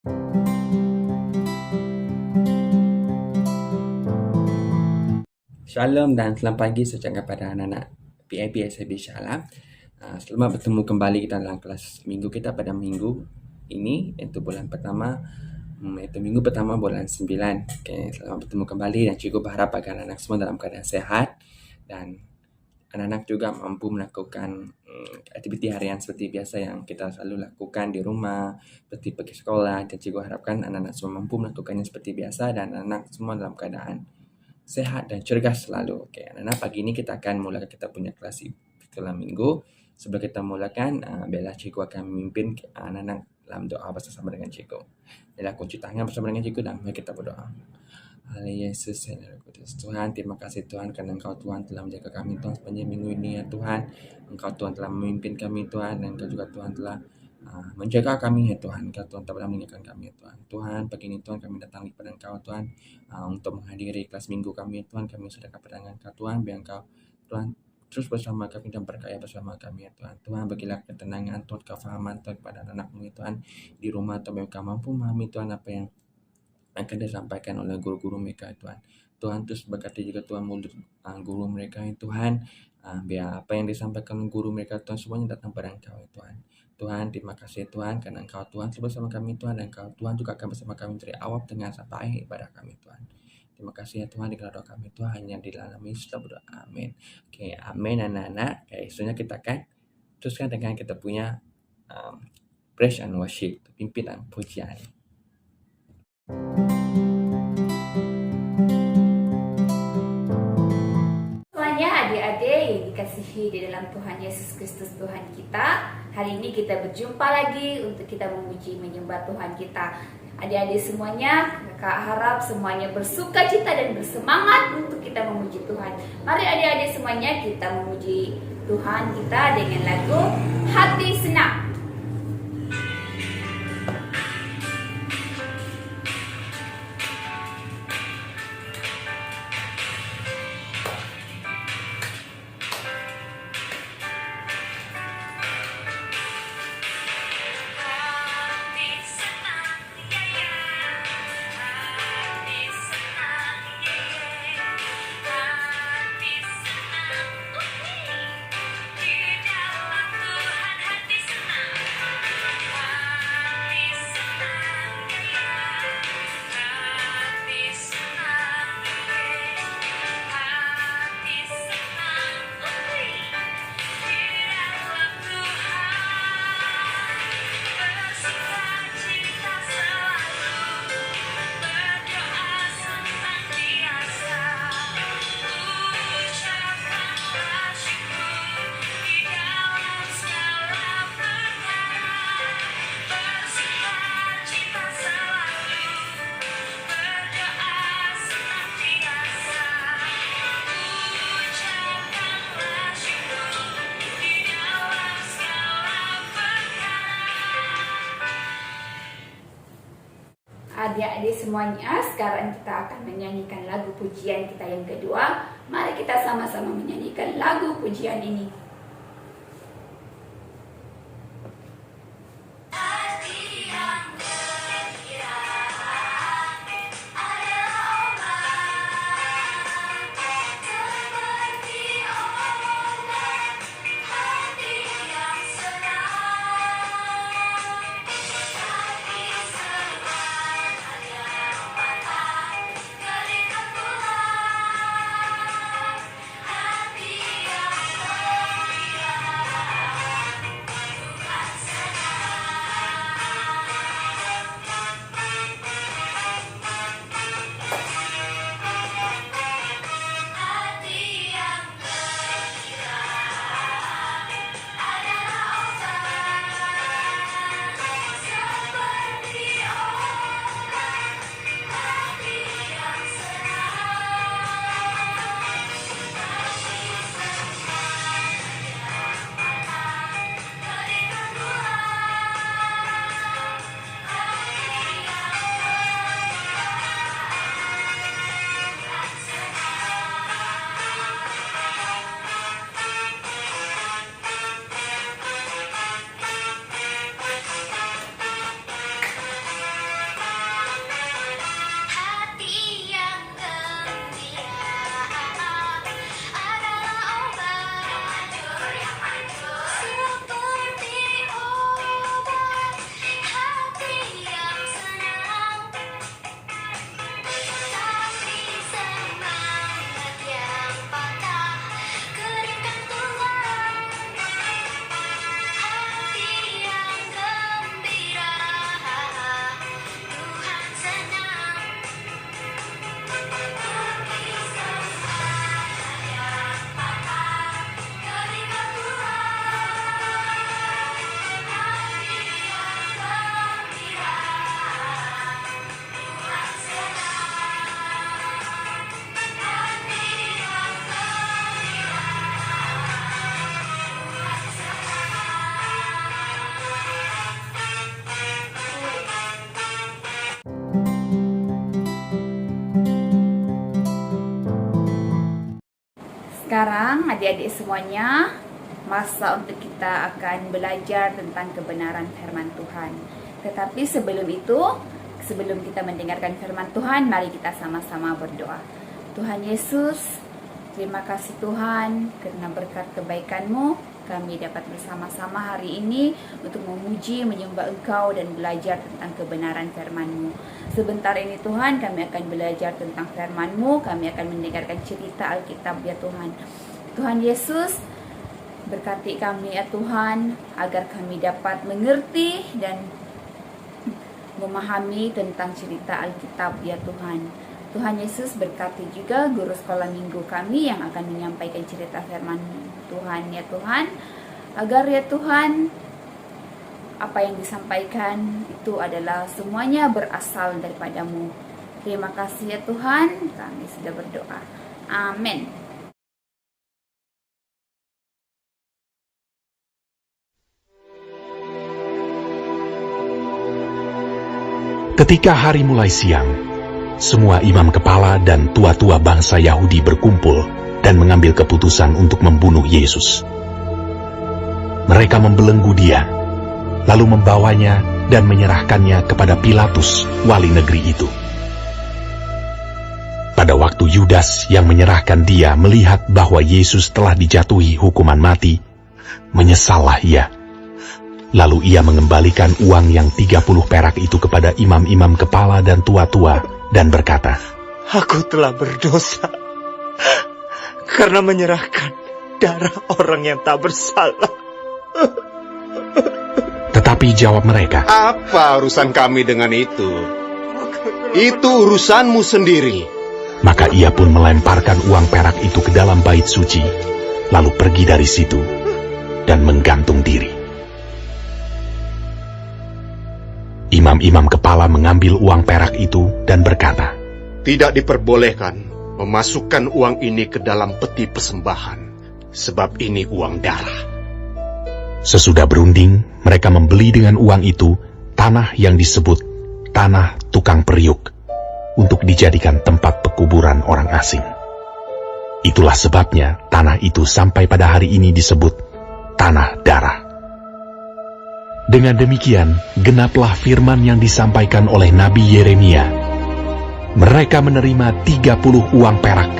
Shalom dan selamat pagi saya ucapkan kepada anak-anak PIP SIB Shalom. Selamat bertemu kembali kita dalam kelas minggu kita pada minggu ini, iaitu bulan pertama, iaitu minggu pertama bulan 9. Okay, selamat bertemu kembali dan cikgu berharap agar anak semua dalam keadaan sehat dan anak-anak juga mampu melakukan aktiviti harian seperti biasa yang kita selalu lakukan di rumah, seperti pergi sekolah. Dan cikgu harapkan anak-anak semua mampu melakukannya seperti biasa dan anak semua dalam keadaan sehat dan cergas selalu. Okey, anak-anak, pagi ini kita akan mulakan kita punya kelas dalam minggu. Sebelum kita mulakan, biarlah cikgu akan memimpin anak-anak dalam doa bersama dengan cikgu. Biarlah kunci tangan bersama dengan cikgu dan mari kita berdoa. Haleluya Yesus, Kudus. Tuhan, terima kasih Tuhan karena Engkau Tuhan telah menjaga kami Tuhan sepanjang minggu ini ya Tuhan. Engkau Tuhan telah memimpin kami Tuhan dan Engkau juga Tuhan telah menjaga kami ya Tuhan. Engkau Tuhan telah meninggalkan kami ya Tuhan. Tuhan, pagi ini Tuhan kami datang kepada Engkau Tuhan untuk menghadiri kelas minggu kami ya Tuhan. Kami sudah kepada Engkau Tuhan, biar Engkau Tuhan terus bersama kami dan berkaya bersama kami ya Tuhan. Tuhan, bagilah ketenangan Tuhan, kefahaman Tuhan kepada anak-anak-Mu ya Tuhan di rumah Tuhan, mereka mampu memahami Tuhan apa yang akan disampaikan oleh guru-guru mereka Tuhan. Tuhan terus berkati juga Tuhan mulut guru mereka ya Tuhan. Biar apa yang disampaikan guru mereka Tuhan semuanya datang pada Engkau ya Tuhan. Tuhan, terima kasih Tuhan karena Engkau Tuhan bersama kami Tuhan dan Engkau Tuhan juga akan bersama kami dari awal tengah sampai akhir ibadah kami Tuhan. Terima kasih ya Tuhan, dikala doa kami Tuhan hanya di dalam Yesus kita berdoa. Amin. Oke, amin anak-anak. Oke, selanjutnya kita akan teruskan dengan kita punya praise and worship, pimpinan pujian. Semuanya adik-adik yang dikasihi di dalam Tuhan Yesus Kristus Tuhan kita. Hari ini kita berjumpa lagi untuk kita memuji menyembah Tuhan kita. Adik-adik semuanya, kakak harap semuanya bersuka cita dan bersemangat untuk kita memuji Tuhan. Mari adik-adik semuanya kita memuji Tuhan kita dengan lagu Hati Senang. Adik-adik semuanya, sekarang kita akan menyanyikan lagu pujian kita yang kedua. Mari kita sama-sama menyanyikan lagu pujian ini. Sekarang adik-adik semuanya, masa untuk kita akan belajar tentang kebenaran firman Tuhan. Tetapi sebelum itu, sebelum kita mendengarkan firman Tuhan, mari kita sama-sama berdoa. Tuhan Yesus, terima kasih Tuhan karena berkat kebaikan-Mu kami dapat bersama-sama hari ini untuk memuji, menyembah Engkau dan belajar tentang kebenaran firman-Mu. Sebentar ini Tuhan kami akan belajar tentang firman-Mu, kami akan mendengarkan cerita Alkitab ya Tuhan. Tuhan Yesus, berkati kami ya Tuhan agar kami dapat mengerti dan memahami tentang cerita Alkitab ya Tuhan. Tuhan Yesus berkati juga guru sekolah minggu kami yang akan menyampaikan cerita firman Tuhan ya Tuhan, agar ya Tuhan apa yang disampaikan itu adalah semuanya berasal daripada-Mu. Terima kasih ya Tuhan, kami sudah berdoa. Amin. Ketika hari mulai siang, semua imam kepala dan tua-tua bangsa Yahudi berkumpul dan mengambil keputusan untuk membunuh Yesus. Mereka membelenggu Dia, lalu membawanya dan menyerahkannya kepada Pilatus, wali negeri itu. Pada waktu Yudas yang menyerahkan Dia melihat bahwa Yesus telah dijatuhi hukuman mati, menyesallah ia. Lalu ia mengembalikan uang yang 30 perak itu kepada imam-imam kepala dan tua-tua dan berkata, Aku telah berdosa karena menyerahkan darah orang yang tak bersalah. Tetapi jawab mereka, Apa urusan kami dengan itu? Itu urusanmu sendiri. Maka ia pun melemparkan uang perak itu ke dalam bait suci, lalu pergi dari situ dan menggantung diri. Imam-imam kepala mengambil uang perak itu dan berkata, Tidak diperbolehkan memasukkan uang ini ke dalam peti persembahan, sebab ini uang darah. Sesudah berunding, mereka membeli dengan uang itu tanah yang disebut tanah tukang periuk untuk dijadikan tempat pekuburan orang asing. Itulah sebabnya tanah itu sampai pada hari ini disebut tanah darah. Dengan demikian, genaplah firman yang disampaikan oleh Nabi Yeremia. Mereka menerima 30 uang perak,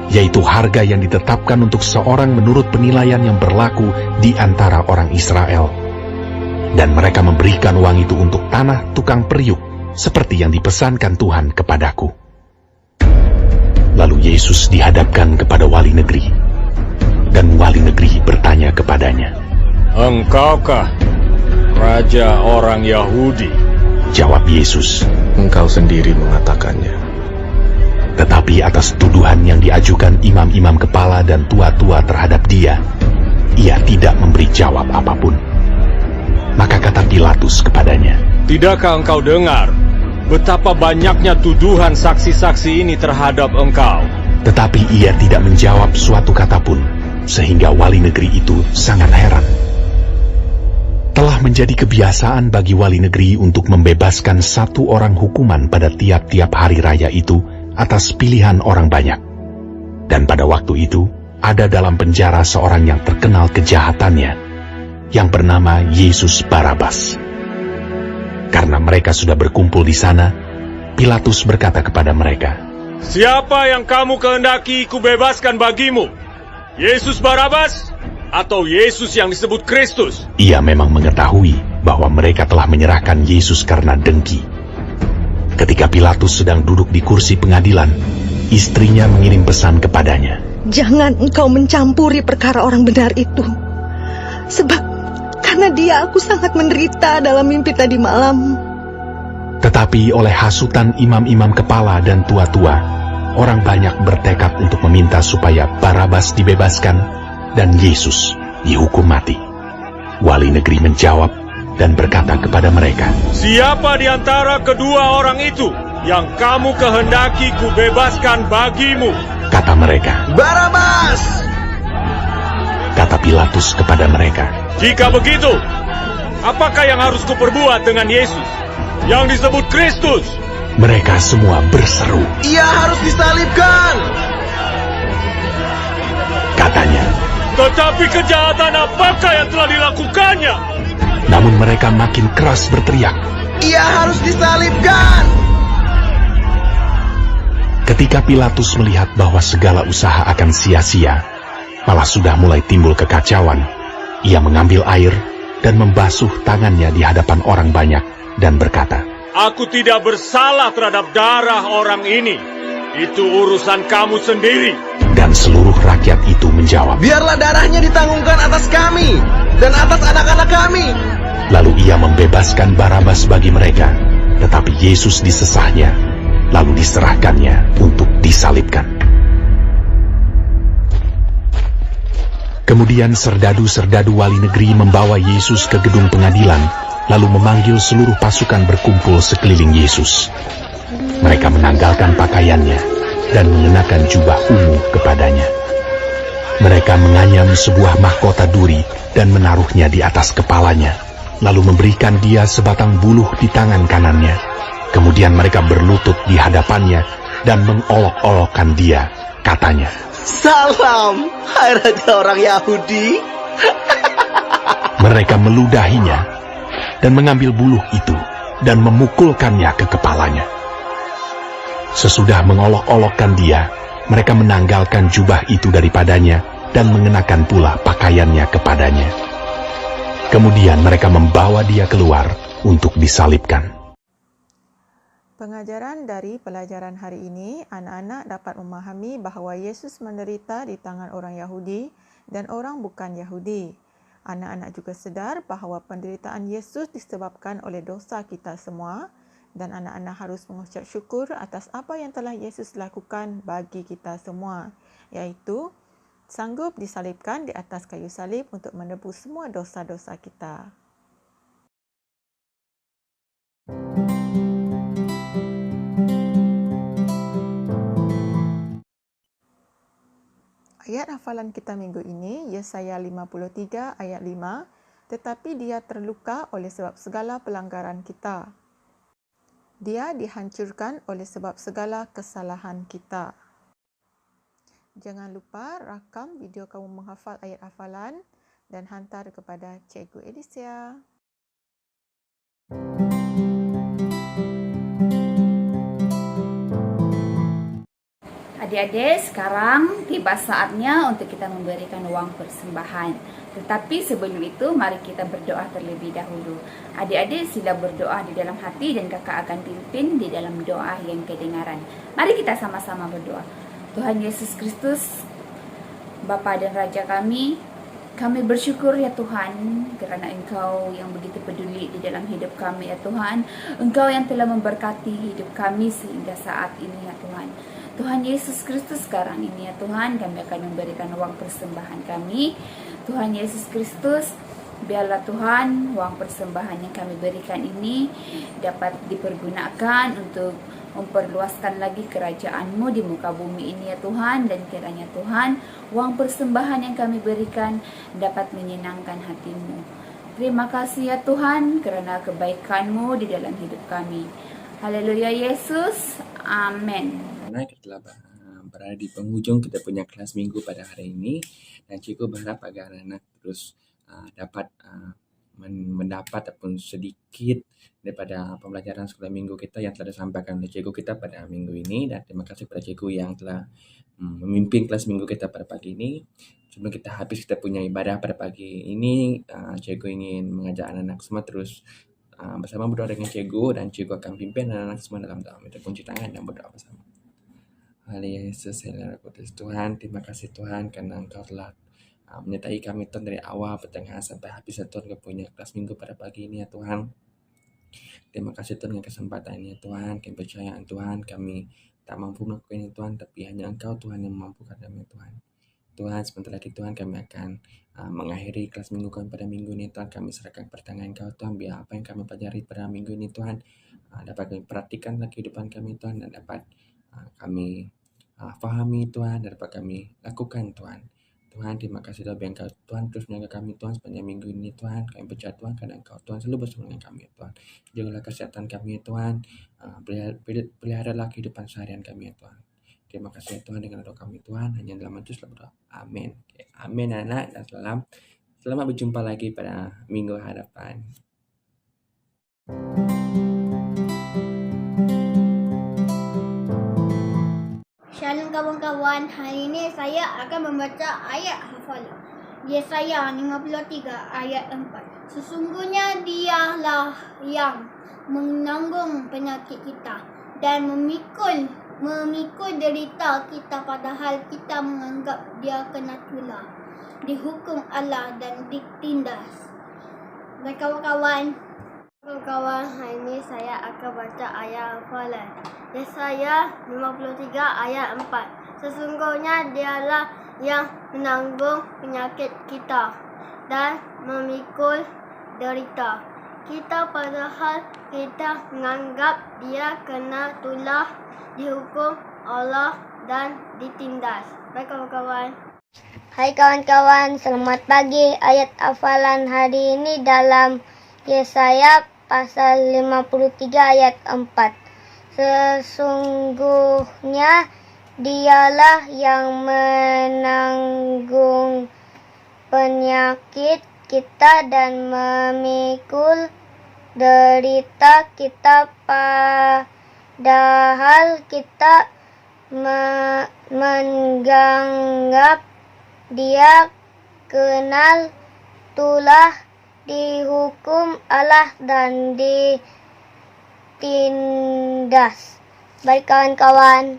yaitu harga yang ditetapkan untuk seorang menurut penilaian yang berlaku di antara orang Israel. Dan mereka memberikan uang itu untuk tanah tukang periuk, seperti yang dipesankan Tuhan kepadaku. Lalu Yesus dihadapkan kepada wali negeri, dan wali negeri bertanya kepadanya, Engkaukah Raja orang Yahudi? Jawab Yesus, Engkau sendiri mengatakannya. Tetapi atas tuduhan yang diajukan imam-imam kepala dan tua-tua terhadap Dia, ia tidak memberi jawab apapun. Maka kata Pilatus kepadanya, Tidakkah engkau dengar betapa banyaknya tuduhan saksi-saksi ini terhadap engkau? Tetapi ia tidak menjawab suatu kata pun, sehingga wali negeri itu sangat heran. Telah menjadi kebiasaan bagi wali negeri untuk membebaskan satu orang hukuman pada tiap-tiap hari raya itu atas pilihan orang banyak. Dan pada waktu itu, ada dalam penjara seorang yang terkenal kejahatannya, yang bernama Yesus Barabas. Karena mereka sudah berkumpul di sana, Pilatus berkata kepada mereka, Siapa yang kamu kehendaki kubebaskan bagimu? Yesus Barabas atau Yesus yang disebut Kristus? Ia memang mengetahui bahwa mereka telah menyerahkan Yesus karena dengki. Ketika Pilatus sedang duduk di kursi pengadilan, istrinya mengirim pesan kepadanya, Jangan engkau mencampuri perkara orang benar itu. Sebab karena dia aku sangat menderita dalam mimpi tadi malam. Tetapi oleh hasutan imam-imam kepala dan tua-tua, orang banyak bertekad untuk meminta supaya Barabas dibebaskan dan Yesus dihukum mati. Wali negeri menjawab dan berkata kepada mereka, Siapa di antara kedua orang itu yang kamu kehendaki kubebaskan bagimu? Kata mereka, Barabas! Kata Pilatus kepada mereka, Jika begitu, apakah yang harus kuperbuat dengan Yesus yang disebut Kristus? Mereka semua berseru, Ia harus disalibkan! katanya. Tetapi kejahatan apakah yang telah dilakukannya? Namun mereka makin keras berteriak. Ia harus disalibkan. Ketika Pilatus melihat bahwa segala usaha akan sia-sia, malah sudah mulai timbul kekacauan, ia mengambil air dan membasuh tangannya di hadapan orang banyak dan berkata, Aku tidak bersalah terhadap darah orang ini. Itu urusan kamu sendiri. dan seluruh rakyat itu menjawab. Biarlah darahnya ditanggungkan atas kami dan atas anak-anak kami. Lalu ia membebaskan Barabas bagi mereka, tetapi Yesus disesahnya, lalu diserahkannya untuk disalibkan. Kemudian serdadu-serdadu wali negeri membawa Yesus ke gedung pengadilan, lalu memanggil seluruh pasukan berkumpul sekeliling Yesus. Mereka menanggalkan pakaiannya dan mengenakan jubah ungu kepadanya. Mereka menganyam sebuah mahkota duri dan menaruhnya di atas kepalanya, lalu memberikan dia sebatang buluh di tangan kanannya. Kemudian mereka berlutut di hadapannya dan mengolok-olokkan dia, katanya, Salam, hai raja orang Yahudi. Mereka meludahinya dan mengambil buluh itu dan memukulkannya ke kepalanya. Sesudah mengolok-olokkan dia, mereka menanggalkan jubah itu daripadanya dan mengenakan pula pakaiannya kepadanya. Kemudian mereka membawa dia keluar untuk disalibkan. Pengajaran dari pelajaran hari ini, anak-anak dapat memahami bahawa Yesus menderita di tangan orang Yahudi dan orang bukan Yahudi. Anak-anak juga sedar bahawa penderitaan Yesus disebabkan oleh dosa kita semua dan anak-anak harus mengucap syukur atas apa yang telah Yesus lakukan bagi kita semua, iaitu sanggup disalibkan di atas kayu salib untuk menebus semua dosa-dosa kita. Ayat hafalan kita minggu ini, Yesaya 53 ayat 5, tetapi dia terluka oleh sebab segala pelanggaran kita. Dia dihancurkan oleh sebab segala kesalahan kita. Jangan lupa rakam video kamu menghafal ayat hafalan dan hantar kepada Cikgu Alicia. Adik-adik, sekarang tiba saatnya untuk kita memberikan wang persembahan. Tetapi sebelum itu, mari kita berdoa terlebih dahulu. Adik-adik, sila berdoa di dalam hati dan kakak akan pimpin di dalam doa yang kedengaran. Mari kita sama-sama berdoa. Tuhan Yesus Kristus, Bapa dan Raja kami bersyukur ya Tuhan kerana Engkau yang begitu peduli di dalam hidup kami ya Tuhan. Engkau yang telah memberkati hidup kami sehingga saat ini ya Tuhan. Tuhan Yesus Kristus, sekarang ini ya Tuhan, kami akan memberikan uang persembahan kami. Tuhan Yesus Kristus, biarlah Tuhan uang persembahan yang kami berikan ini dapat dipergunakan untuk memperluaskan lagi kerajaan-Mu di muka bumi ini ya Tuhan. Dan kiranya Tuhan, uang persembahan yang kami berikan dapat menyenangkan hati-Mu. Terima kasih ya Tuhan kerana kebaikan-Mu di dalam hidup kami. Haleluya Yesus, amin. Karena kita telah berada di penghujung kita punya kelas minggu pada hari ini, dan cikgu berharap agar anak terus dapat mendapat ataupun sedikit daripada pembelajaran sekolah minggu kita yang telah disampaikan oleh cikgu kita pada minggu ini. Dan terima kasih kepada cikgu yang telah memimpin kelas minggu kita pada pagi ini. Sebelum kita habis kita punya ibadah pada pagi ini, cikgu ingin mengajak anak-anak semua terus bersama berdoa dengan cikgu, dan cikgu akan pimpin anak-anak semua dalam doa. Kita kunci tangan dan berdoa bersama. Haleluya Yesus, Roh Kudus Tuhan, terima kasih Tuhan karena Engkau telah menyertai kami Tuhan dari awal, pertengahan sampai habis ya Tuhan. Kau punya kelas minggu pada pagi ini ya Tuhan. Terima kasih Tuhan dengan kesempatan ini ya Tuhan. Kami percaya Tuhan, kami tak mampu melakukan ini Tuhan, tapi hanya Engkau Tuhan yang memampukan kami Tuhan. Tuhan, sebentar lagi Tuhan kami akan mengakhiri kelas minggu kami pada minggu ini Tuhan. Kami serahkan pertengahan Engkau Tuhan, biar apa yang kami pelajari pada minggu ini Tuhan dapat kami perhatikan lagi kehidupan kami Tuhan, dan dapat kami fahami Tuhan, dan dapat kami lakukan Tuhan. Tuhan, terima kasih Tuhan, biar Engkau Tuhan terus menjaga kami Tuhan sepanjang minggu ini Tuhan. Kami percaya Tuhan karena Engkau Tuhan selalu bersama dengan kami ya Tuhan. Jagalah kesehatan kami ya Tuhan, peliharalah kehidupan seharian kami ya Tuhan. Terima kasih Tuhan dengan doa kami Tuhan. Hanya dalam Yesus berdoa. Amin. Oke, amin anak dan selamat berjumpa lagi pada minggu hadapan. Shalom kawan-kawan, hari ini saya akan membaca ayat hafalan. Yesaya 53 ayat 4. Sesungguhnya dialah yang menanggung penyakit kita dan memikul derita kita, padahal kita menganggap dia kena tulah, dihukum Allah dan ditindas. Dan kawan-kawan, hari ini saya akan baca ayat hafalan. Yesaya 53 ayat 4. Sesungguhnya dialah yang menanggung penyakit kita dan memikul derita kita, padahal kita menganggap dia kena tulah, dihukum Allah dan ditindas. Baik kawan-kawan. Hai kawan-kawan, selamat pagi. Ayat hafalan hari ini dalam Yesaya pasal 53 ayat 4. Sesungguhnya dialah yang menanggung penyakit kita dan memikul derita kita, padahal kita menganggap dia kenal tulah, dihukum Allah dan ditindas. Baik kawan-kawan.